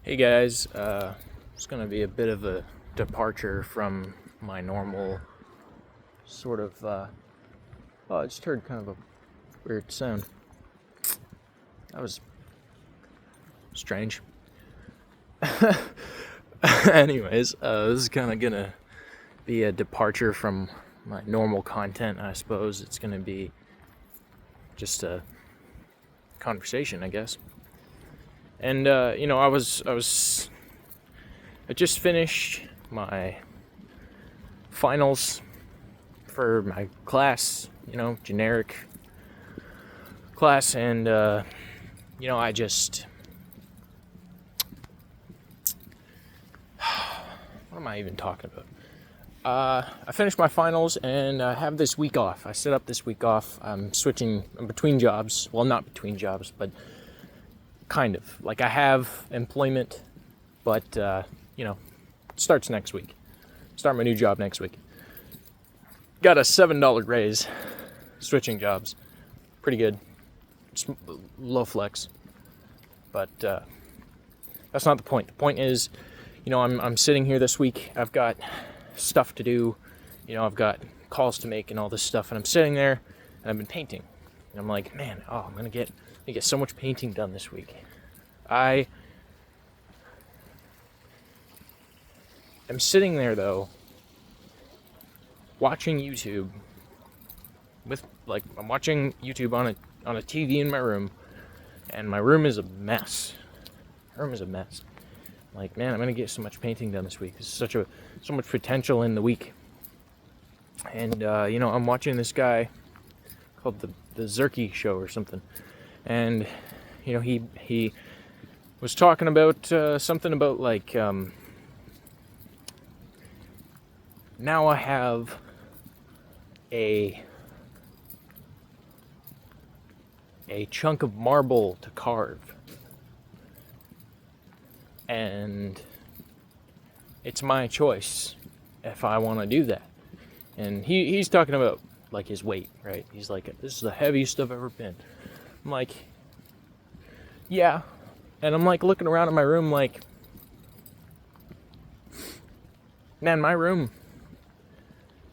Hey guys, it's gonna be a bit of a departure from my normal sort of. Oh, I just heard kind of a weird sound. That was strange. Anyways, this is kind of gonna be a departure from my normal content. I suppose it's gonna be just a conversation, I guess. And I just finished my finals for my class, generic class, and I just what am I even talking about? I finished my finals and I have this week off. I set up this week off. I'm between jobs. Well, not between jobs, but kind of. Like I have employment, but it starts next week. Start my new job next week. Got a $7 raise switching jobs. Pretty good. It's low flex. But that's not the point. The point is, I'm sitting here this week. I've got stuff to do. I've got calls to make and all this stuff. And I'm sitting there and I've been painting. And I'm like, man, I'm going to get so much painting done this week. I am sitting there, though, watching YouTube I'm watching YouTube on a TV in my room, and my room is a mess. Like, man, I'm gonna get so much painting done this week. There's so much potential in the week. And I'm watching this guy called the Zerky Show or something, and he was talking about something about like now I have a chunk of marble to carve, and it's my choice if I want to do that. And he's talking about like his weight, right? He's like, this is the heaviest I've ever been. I'm like, yeah. And I'm like looking around in my room like, man, my room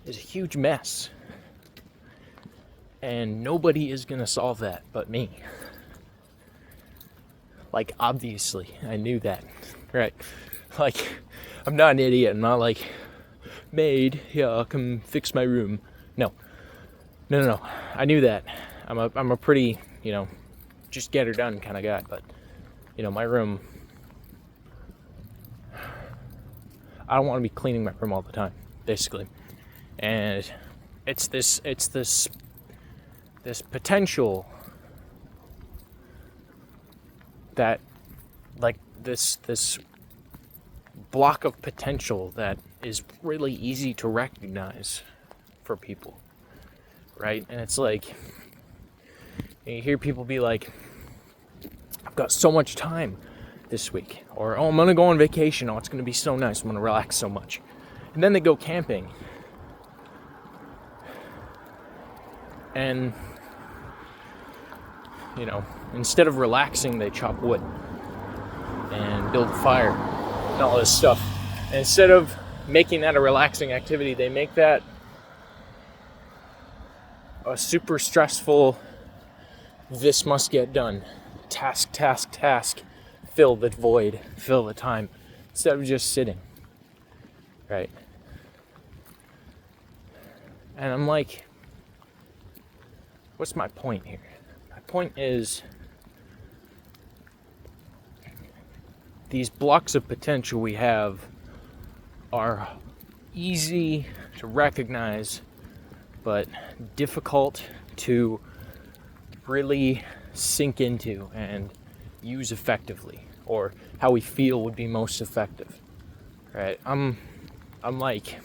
is a huge mess. And nobody is gonna solve that but me. Like, obviously, I knew that, right? Like, I'm not an idiot. I'm not like, maid, yeah, I'll come fix my room. No. I knew that. I'm a pretty, just get her done kind of guy. But, my room, I don't want to be cleaning my room all the time, basically. And it's this potential that, like, this block of potential that is really easy to recognize for people, right? And it's like, you hear people be like, I've got so much time this week, or I'm gonna go on vacation, it's gonna be so nice, I'm gonna relax so much. And then they go camping, and instead of relaxing, they chop wood and build a fire and all this stuff. And instead of making that a relaxing activity, they make that a super stressful, this must get done, task, fill the void, fill the time, instead of just sitting, right? And I'm like, what's my point here? My point is, these blocks of potential we have are easy to recognize, but difficult to really sink into and use effectively, or how we feel would be most effective, right? I'm like,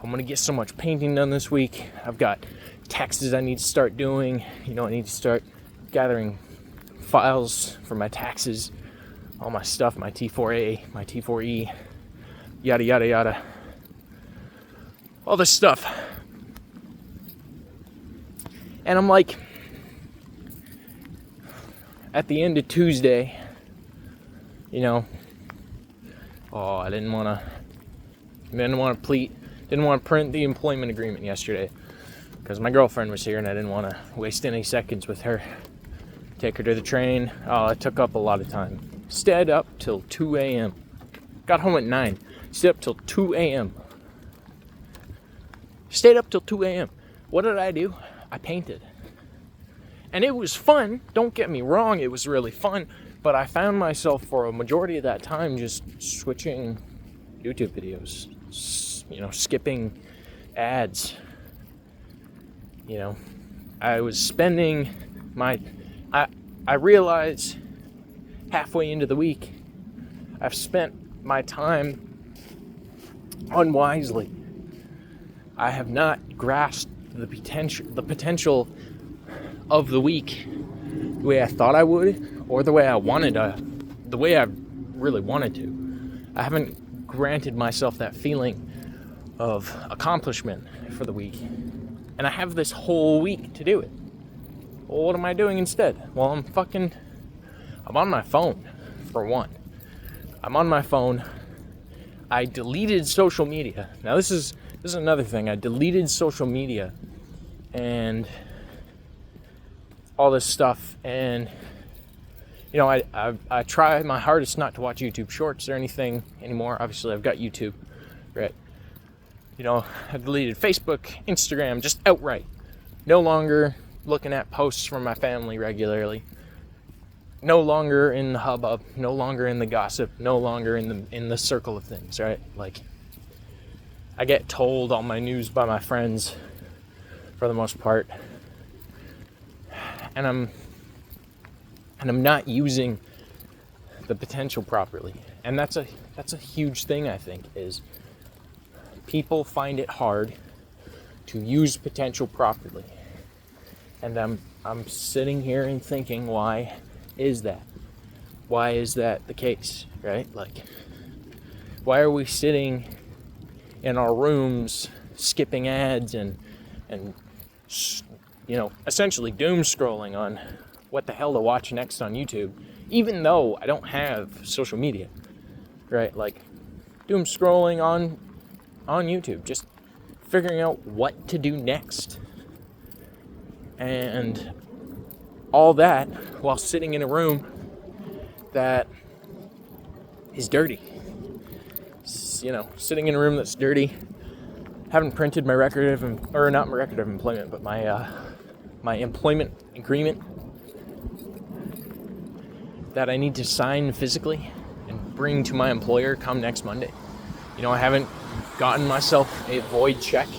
I'm gonna get so much painting done this week. I've got taxes I need to start doing. I need to start gathering files for my taxes, all my stuff, my T4A, my T4E, yada yada yada, all this stuff. And I'm like, at the end of Tuesday, you know, oh, I didn't want to print the employment agreement yesterday because my girlfriend was here and I didn't want to waste any seconds with her. Take her to the train. Oh, it took up a lot of time. Stayed up till 2 a.m. Got home at 9. Stayed up till 2 a.m. Stayed up till 2 a.m. What did I do? I painted. And it was fun. Don't get me wrong, it was really fun. But I found myself for a majority of that time just switching YouTube videos. Skipping ads. I was spending I realized halfway into the week, I've spent my time unwisely. I have not grasped the potential of the week the way I thought I would, or the way I really wanted to. I haven't granted myself that feeling of accomplishment for the week. And I have this whole week to do it. Well, what am I doing instead? Well, I'm on my phone, for one. I'm on my phone. I deleted social media. Now this is another thing. I deleted social media and all this stuff, and I try my hardest not to watch YouTube Shorts or anything anymore. Obviously, I've got YouTube, right? I deleted Facebook, Instagram, just outright. No longer looking at posts from my family regularly. No longer in the hubbub. No longer in the gossip. No longer in the circle of things, right? Like, I get told all my news by my friends, for the most part, and I'm not using the potential properly. And that's a huge thing, I think, is people find it hard to use potential properly. And I'm sitting here and thinking, why is that? Why is that the case, right? Like, why are we sitting in our rooms skipping ads and essentially doom scrolling on what the hell to watch next on YouTube, even though I don't have social media, right? Like, doom scrolling on YouTube, just figuring out what to do next. And all that while sitting in a room that is dirty. Sitting in a room that's dirty. Haven't printed my not my record of employment, but my employment agreement that I need to sign physically and bring to my employer come next Monday. I haven't gotten myself a void check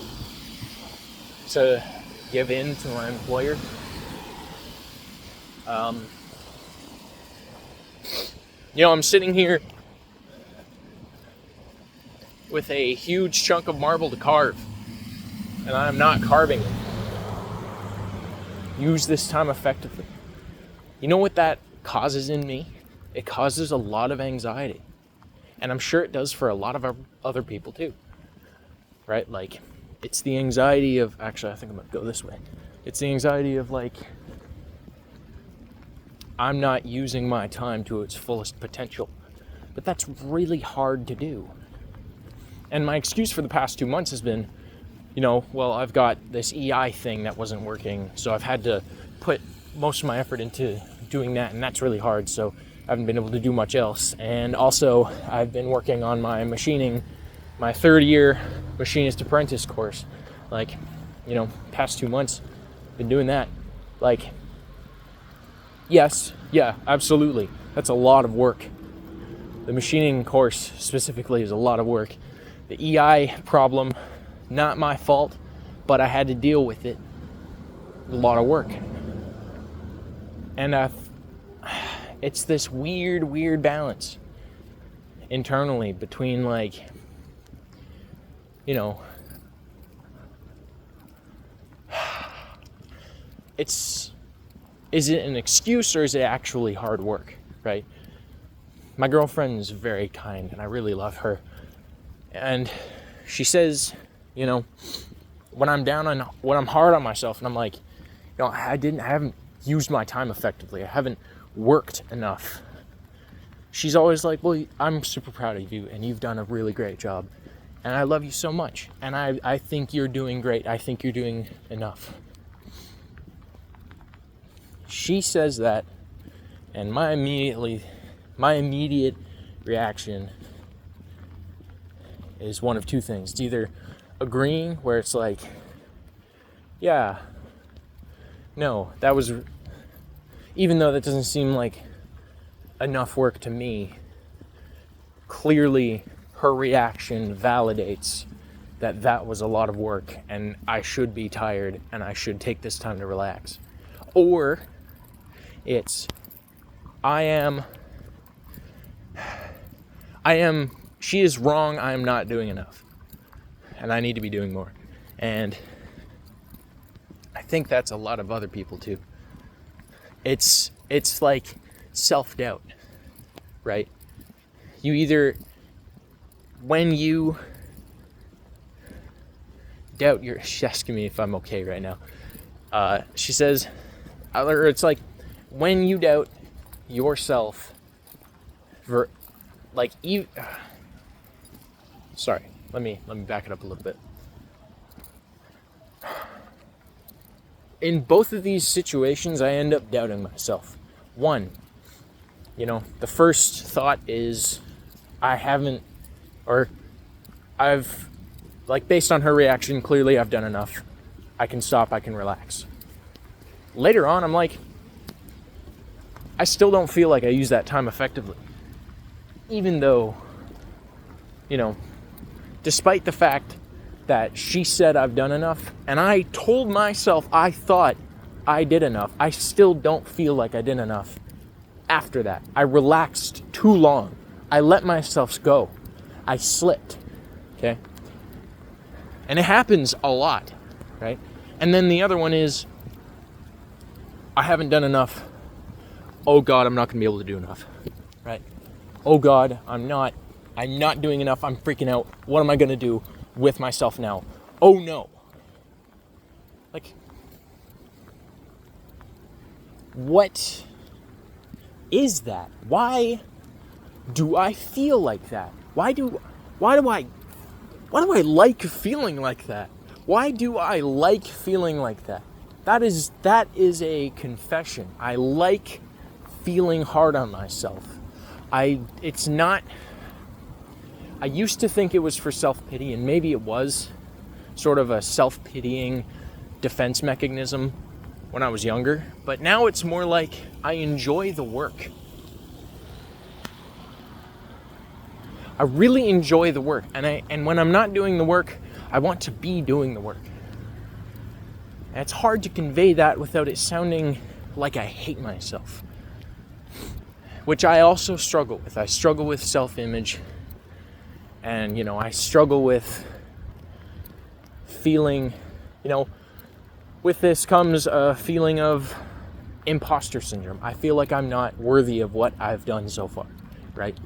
to give in to my employer. I'm sitting here with a huge chunk of marble to carve, and I'm not carving it. Use this time effectively. You know what that causes in me? It causes a lot of anxiety. And I'm sure it does for a lot of other people too. Right? Like, it's the anxiety of, actually, I think I'm going to go this way. It's the anxiety of, like, I'm not using my time to its fullest potential. But that's really hard to do. And my excuse for the past 2 months has been, I've got this EI thing that wasn't working, so I've had to put most of my effort into doing that, and that's really hard, so I haven't been able to do much else. And also, I've been working on my machining, my third-year machinist apprentice course. Like, past 2 months, been doing that. Like, yes, yeah, absolutely. That's a lot of work. The machining course specifically is a lot of work. The EI problem, not my fault, but I had to deal with it. A lot of work. And it's this weird balance internally between, like, is it an excuse or is it actually hard work, right? My girlfriend is very kind and I really love her. And she says, when I'm hard on myself and I'm like, I haven't used my time effectively. I haven't worked enough. she's always like, well, I'm super proud of you and you've done a really great job. And I love you so much. And I think you're doing great. I think you're doing enough. She says that, and my immediate reaction is one of two things. It's either agreeing, where it's like, yeah, no, that was, even though that doesn't seem like enough work to me, clearly her reaction validates that that was a lot of work and I should be tired and I should take this time to relax. Or it's, she is wrong, I am not doing enough. And I need to be doing more. And I think that's a lot of other people too. It's like self-doubt, right? You either, when you doubt your, she's asking me if I'm okay right now. She says, or it's like, when you doubt yourself, sorry, let me back it up a little bit. In both of these situations, I end up doubting myself. One, the first thought is, based on her reaction, clearly I've done enough. I can stop, I can relax. Later on, I'm like, I still don't feel like I use that time effectively. Even though, despite the fact that she said I've done enough, and I told myself I thought I did enough, I still don't feel like I did enough after that. I relaxed too long. I let myself go. I slipped, okay? And it happens a lot, right? And then the other one is, I haven't done enough. Oh God, I'm not gonna be able to do enough, right? Oh God, I'm not doing enough. I'm freaking out. What am I gonna do with myself now? Oh no. Like, what is that? Why do I feel like that? Why do I like feeling like that? Why do I like feeling like that? That is a confession. I like feeling hard on myself. I used to think it was for self-pity, and maybe it was sort of a self-pitying defense mechanism when I was younger, but now it's more like I enjoy the work. I really enjoy the work, and when I'm not doing the work, I want to be doing the work. And it's hard to convey that without it sounding like I hate myself, which I also struggle with. I struggle with self-image, and I struggle with feeling, with this comes a feeling of imposter syndrome. I feel like I'm not worthy of what I've done so far, right?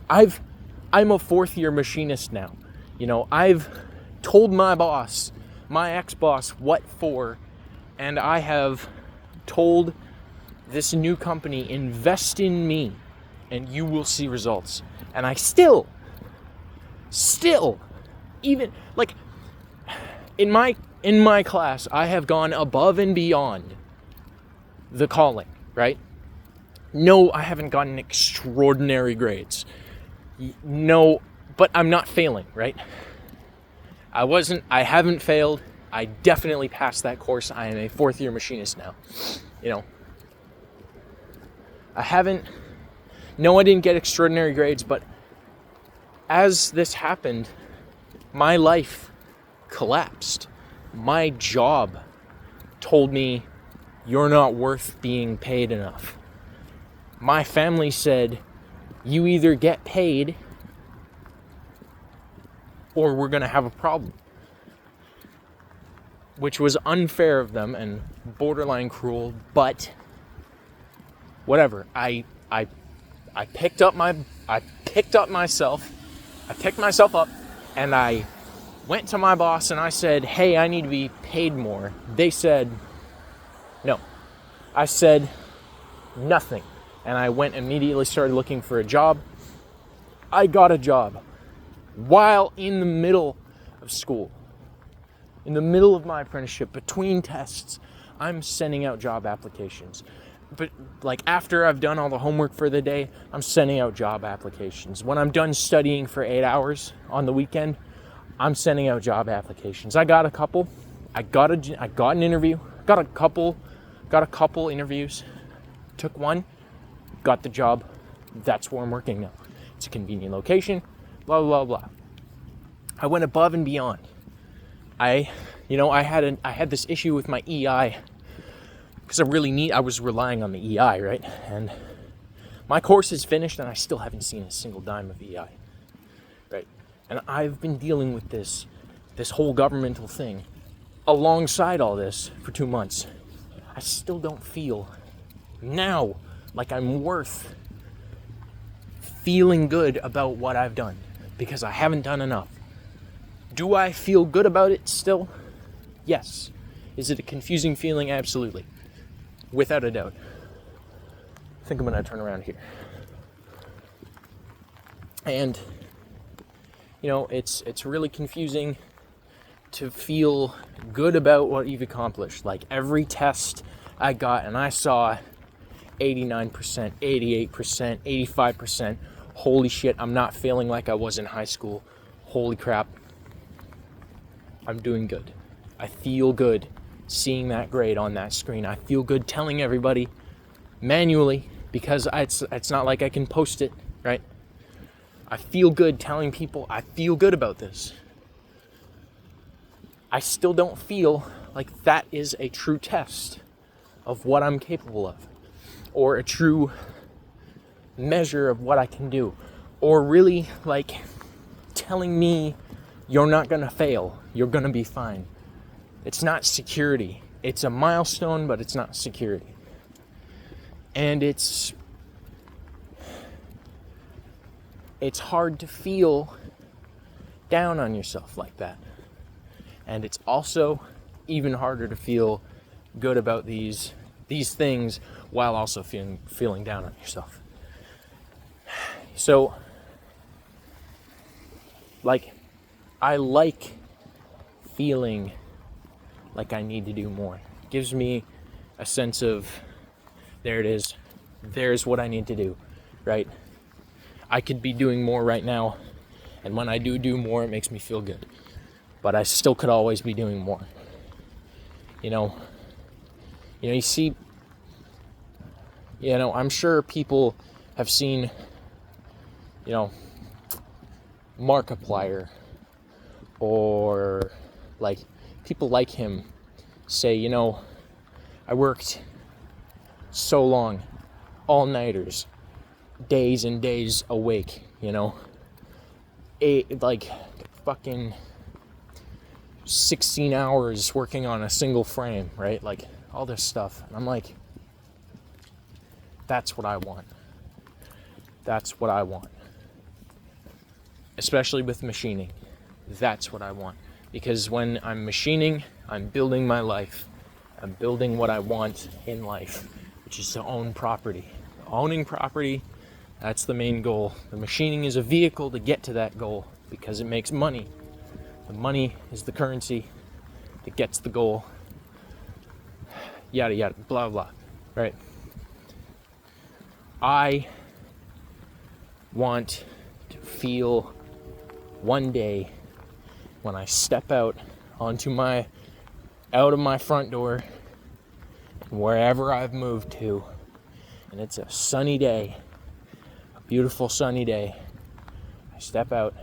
I'm a fourth-year machinist now. I've told my boss, my ex-boss, what for, and I have told this new company, invest in me, and you will see results. And I still, even, like, in my class, I have gone above and beyond the calling, right? No, I haven't gotten extraordinary grades. No, but I'm not failing, right? I haven't failed. I definitely passed that course. I am a fourth-year machinist now. I didn't get extraordinary grades, but as this happened, my life collapsed. My job told me, you're not worth being paid enough. My family said, you either get paid or we're going to have a problem. Which was unfair of them and borderline cruel, but whatever. I picked myself up, and I went to my boss and I said, hey, I need to be paid more. They said, no. I said, nothing. and I went immediately started looking for a job. I got a job while in the middle of school. In the middle of my apprenticeship, between tests, I'm sending out job applications. But like after I've done all the homework for the day, I'm sending out job applications. When I'm done studying for 8 hours on the weekend, I'm sending out job applications. I got a couple. I got an interview. Got a couple interviews. Took one. Got the job. That's where I'm working now. It's a convenient location. Blah blah blah. I went above and beyond. I had this issue with my EI because I was relying on the EI, right? And my course is finished and I still haven't seen a single dime of EI, right? And I've been dealing with this whole governmental thing alongside all this for 2 months. I still don't feel now like I'm worth feeling good about what I've done because I haven't done enough. Do I feel good about it still? Yes. Is it a confusing feeling? Absolutely. Without a doubt. I think I'm going to turn around here. And, it's really confusing to feel good about what you've accomplished. Like every test I got and I saw 89%, 88%, 85%. Holy shit, I'm not feeling like I was in high school. Holy crap. I'm doing good. I feel good seeing that grade on that screen. I feel good telling everybody manually because it's not like I can post it, right? I feel good telling people I feel good about this. I still don't feel like that is a true test of what I'm capable of or a true measure of what I can do or really like telling me you're not gonna fail, you're gonna be fine. It's not security. It's a milestone, but it's not security. And it's hard to feel down on yourself like that. And it's also even harder to feel good about these things while also feeling down on yourself. So, I like feeling like I need to do more. It gives me a sense of, there it is, there's what I need to do, right? I could be doing more right now, and when I do more, it makes me feel good. But I still could always be doing more. You see, I'm sure people have seen, Markiplier or people like him say, I worked so long, all-nighters, days and days awake, fucking 16 hours working on a single frame, right? All this stuff. And I'm like, that's what I want. That's what I want. Especially with machining. That's what I want. Because when I'm machining, I'm building my life. I'm building what I want in life, which is to own property. Owning property, that's the main goal. The machining is a vehicle to get to that goal because it makes money. The money is the currency that gets the goal. Yada, yada, blah, blah, right? I want to feel one day when I step out of my front door and wherever I've moved to, and it's a sunny day, a beautiful sunny day, I step out,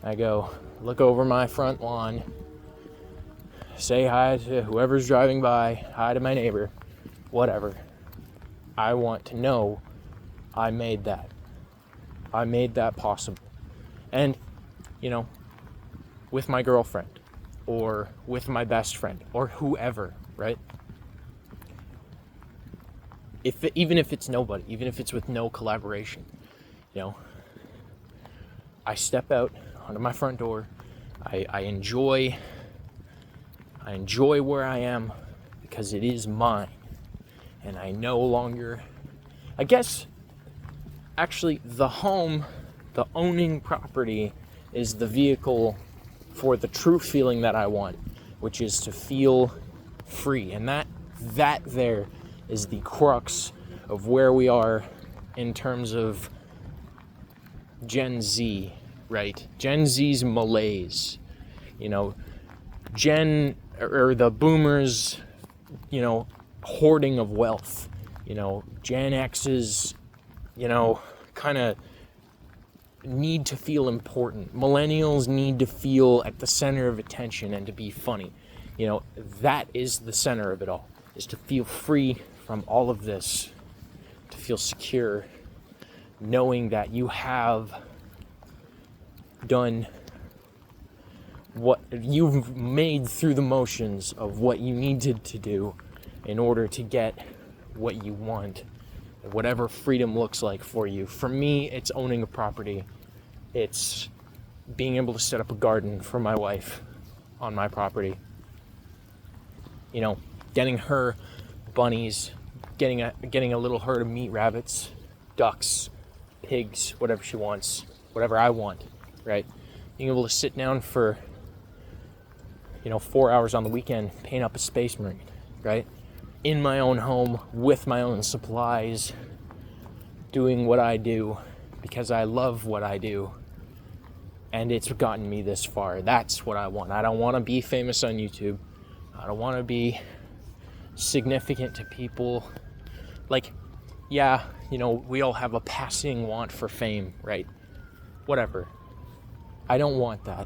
I go look over my front lawn, say hi to whoever's driving by, hi to my neighbor, whatever. I want to know I made that. I made that possible. And, with my girlfriend or with my best friend or whoever, right? Even if it's nobody, even if it's with no collaboration, I step out onto my front door. I enjoy where I am because it is mine, and I no longer I guess actually the home, the owning property, is the vehicle for the true feeling that I want, which is to feel free. And that there is the crux of where we are in terms of Gen Z, right? Gen Z's malaise. You know, the boomers, you know, hoarding of wealth. You know, Gen X's, you know, kind of need to feel important. Millennials need to feel at the center of attention and to be funny. You know, that is the center of it all, is to feel free from all of this, to feel secure, knowing that you have done what you've made through the motions of what you needed to do in order to get what you want, whatever freedom looks like for you. For me, it's owning a property. It's being able to set up a garden for my wife on my property. You know, getting her bunnies, getting a little herd of meat rabbits, ducks, pigs, whatever she wants, whatever I want, right? Being able to sit down for, 4 hours on the weekend, paint up a Space Marine, right? In my own home, with my own supplies, doing what I do because I love what I do. And it's gotten me this far. That's what I want. I don't want to be famous on YouTube. I don't want to be significant to people. Like, yeah, we all have a passing want for fame, right? Whatever. I don't want that.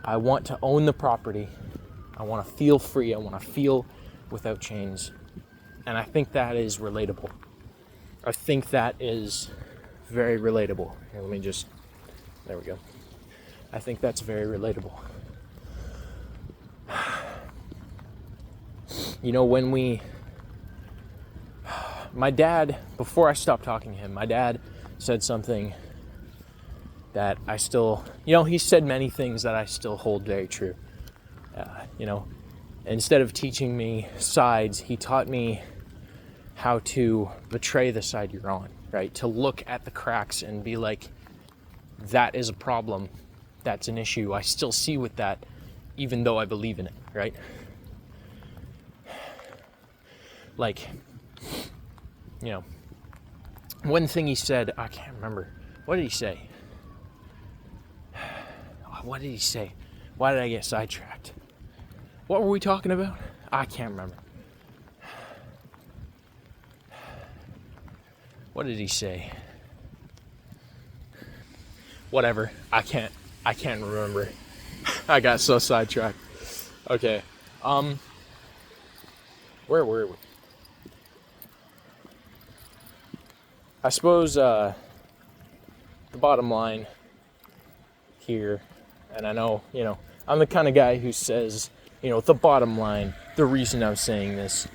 I want to own the property. I want to feel free. I want to feel without chains. And I think that is relatable. I think that is very relatable. Here, there we go. I think that's very relatable. My dad, before I stopped talking to him, my dad said something that I still, he said many things that I still hold very true. Instead of teaching me sides, he taught me how to betray the side you're on, right? To look at the cracks and be like, that is a problem. That's an issue. I still see with that, even though I believe in it, right? Like, one thing he said, I can't remember. What did he say? What did he say? Why did I get sidetracked? What were we talking about? I can't remember. What did he say? Whatever. I can't remember. I got so sidetracked. Okay. Where were we? I suppose the bottom line here, and I know, I'm the kind of guy who says, the bottom line, the reason I'm saying this,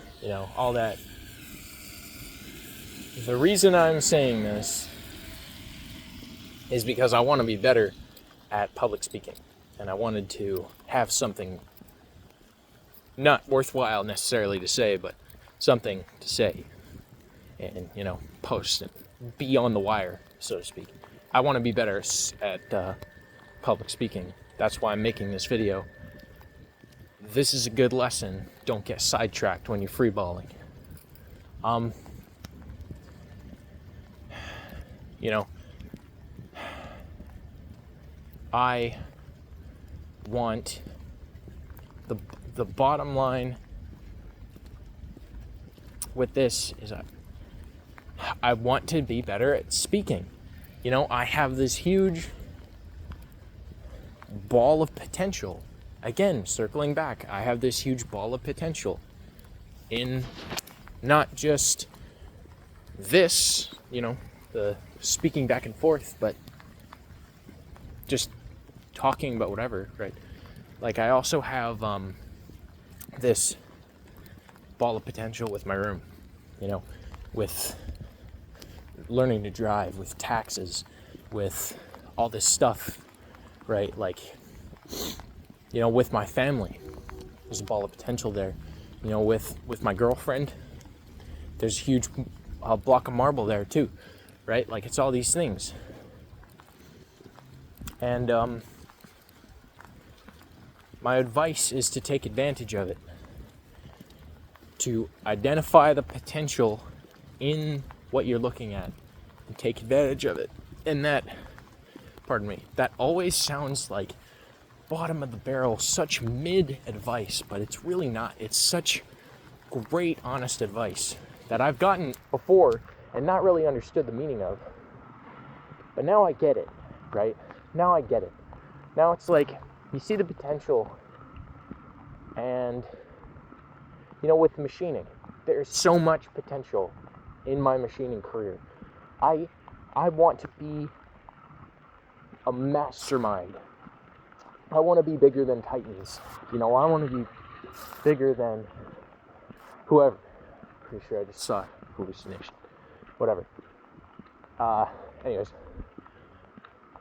all that. The reason I'm saying this is because I want to be better at public speaking, and I wanted to have something not worthwhile necessarily to say, but something to say, and post and be on the wire, so to speak. I want to be better at public speaking. That's why I'm making this video. This is a good lesson. Don't get sidetracked when you're freeballing. I want the bottom line with this is I want to be better at speaking. I have this huge ball of potential. Again, circling back, I have this huge ball of potential in not just this, the speaking back and forth, but just talking about whatever, right? Like, I also have this ball of potential with my room, with learning to drive, with taxes, with all this stuff, right? Like, with my family, there's a ball of potential there. With my girlfriend, there's huge a block of marble there too, right? Like, it's all these things. And my advice is to take advantage of it, to identify the potential in what you're looking at and take advantage of it. And that always sounds like bottom of the barrel, such mid advice, but it's really not. It's such great, honest advice that I've gotten before and not really understood the meaning of. But now I get it, right? Now I get it. Now it's like, you see the potential, and, with machining, there's so much potential in my machining career. I want to be a mastermind. I want to be bigger than Titans. I want to be bigger than whoever. Pretty sure I just saw hallucination. Whatever. Anyways,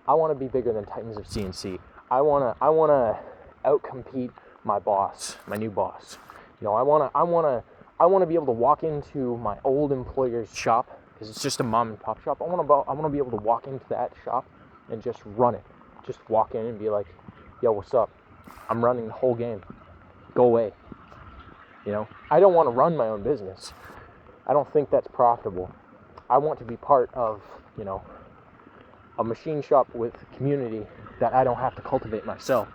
I want to be bigger than Titans of CNC. I want to outcompete my boss, my new boss. I want to be able to walk into my old employer's shop, because it's just a mom and pop shop. I want to be able to walk into that shop and just run it. Just walk in and be like, yo, what's up? I'm running the whole game. Go away. I don't want to run my own business. I don't think that's profitable. I want to be part of, a machine shop with community that I don't have to cultivate myself.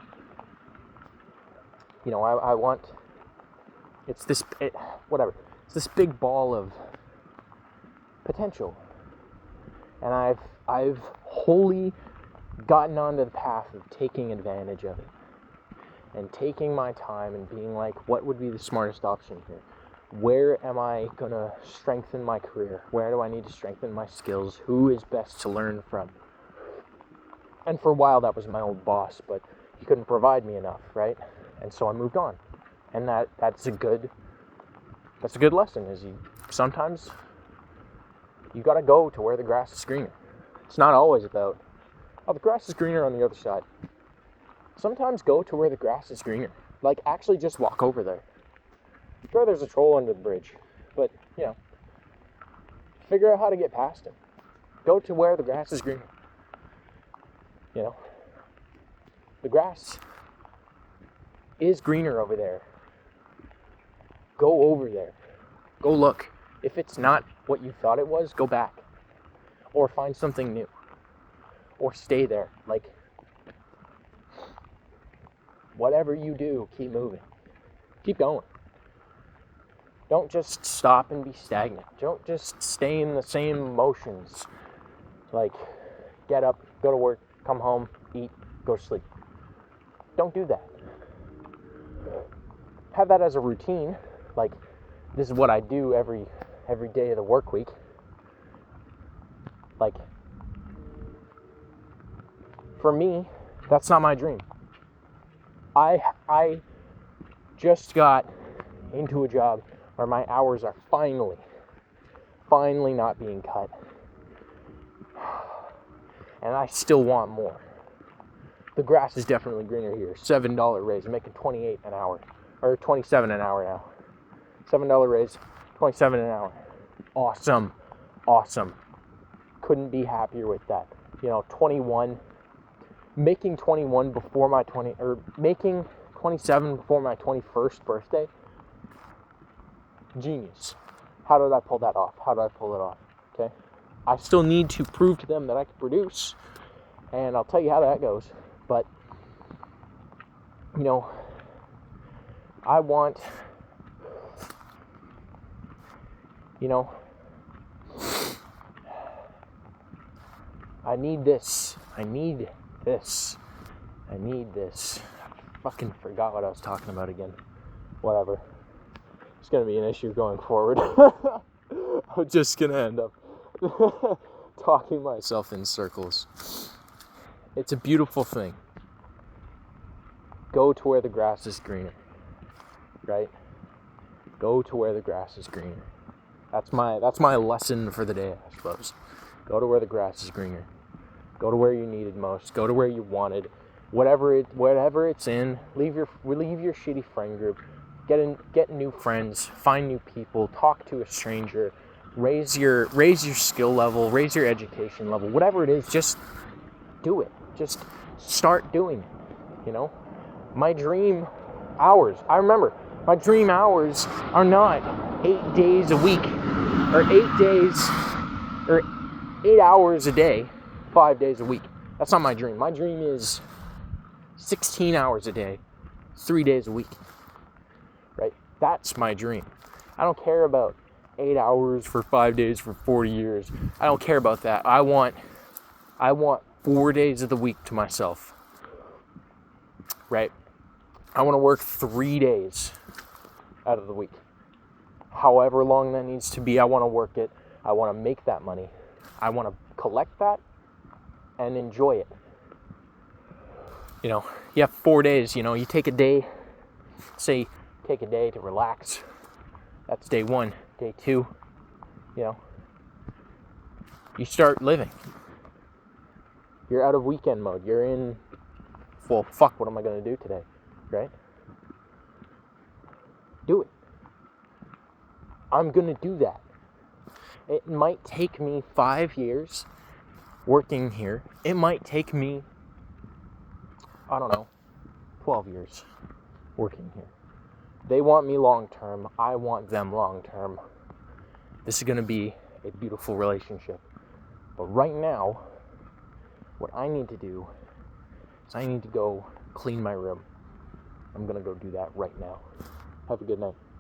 I want, it's this big ball of potential. And I've wholly gotten onto the path of taking advantage of it. And taking my time and being like, what would be the smartest option here? Where am I going to strengthen my career? Where do I need to strengthen my skills? Who is best to learn from? And for a while, that was my old boss, but he couldn't provide me enough, right? And so I moved on. And that's a good lesson, is sometimes you got to go to where the grass is greener. It's not always about, the grass is greener on the other side. Sometimes go to where the grass is greener. Like, actually just walk over there. Sure, there's a troll under the bridge, but, figure out how to get past him. Go to where the grass is greener. The grass is greener over there. Go over there. Go look. If it's not what you thought it was, go back. Or find something new. Or stay there. Like, whatever you do, keep moving. Keep going. Don't just stop and be stagnant. Don't just stay in the same motions. Like, get up, go to work, come home, eat, go to sleep. Don't do that. Have that as a routine. Like, this is what I do every day of the work week. Like, for me, that's not my dream. I just got into a job where my hours are finally not being cut. And I still want more. The grass is definitely greener here. $7 raise. I'm making $28 an hour. Or $27 an hour now. $7 raise, $27 an hour. Awesome. Couldn't be happier with that. 21. Making 21 before my making 27 before my 21st birthday. Genius. How did I pull that off? Okay. I still need to prove to them that I can produce. And I'll tell you how that goes. But, I want, I need this. I fucking forgot what I was talking about again. Whatever. It's going to be an issue going forward. I'm just going to end up talking myself in circles. It's a beautiful thing. Go to where the grass is greener. Right? Go to where the grass is greener. That's my lesson for the day, I suppose. Go to where the grass is greener. Go to where you need it most. Go to where you wanted. Whatever it's in. Leave your shitty friend group. Get new friends. Find new people. Talk to a stranger. raise your skill level, raise your education level, whatever it is, just do it. Just start doing it, you know? My dream hours, I remember, my dream hours are not 8 days a week, or 8 days, or 8 hours a day, 5 days a week. That's not my dream. My dream is 16 hours a day, 3 days a week, right? That's my dream. I don't care about 8 hours for 5 days for 40 years. I don't care about that. I want 4 days of the week to myself, right? I want to work 3 days out of the week. However long that needs to be, I want to work it. I want to make that money. I want to collect that and enjoy it. You know, you have 4 days, you know, you take a day, say, take a day to relax. That's day 1. Day 2, you know, you start living. You're out of weekend mode. You're in, well, fuck, what am I going to do today, right? Do it. I'm going to do that. It might take me 5 years working here. It might take me, I don't know, 12 years working here. They want me long term. I want them long term. This is going to be a beautiful relationship. But right now, what I need to do is I need to go clean my room. I'm going to go do that right now. Have a good night.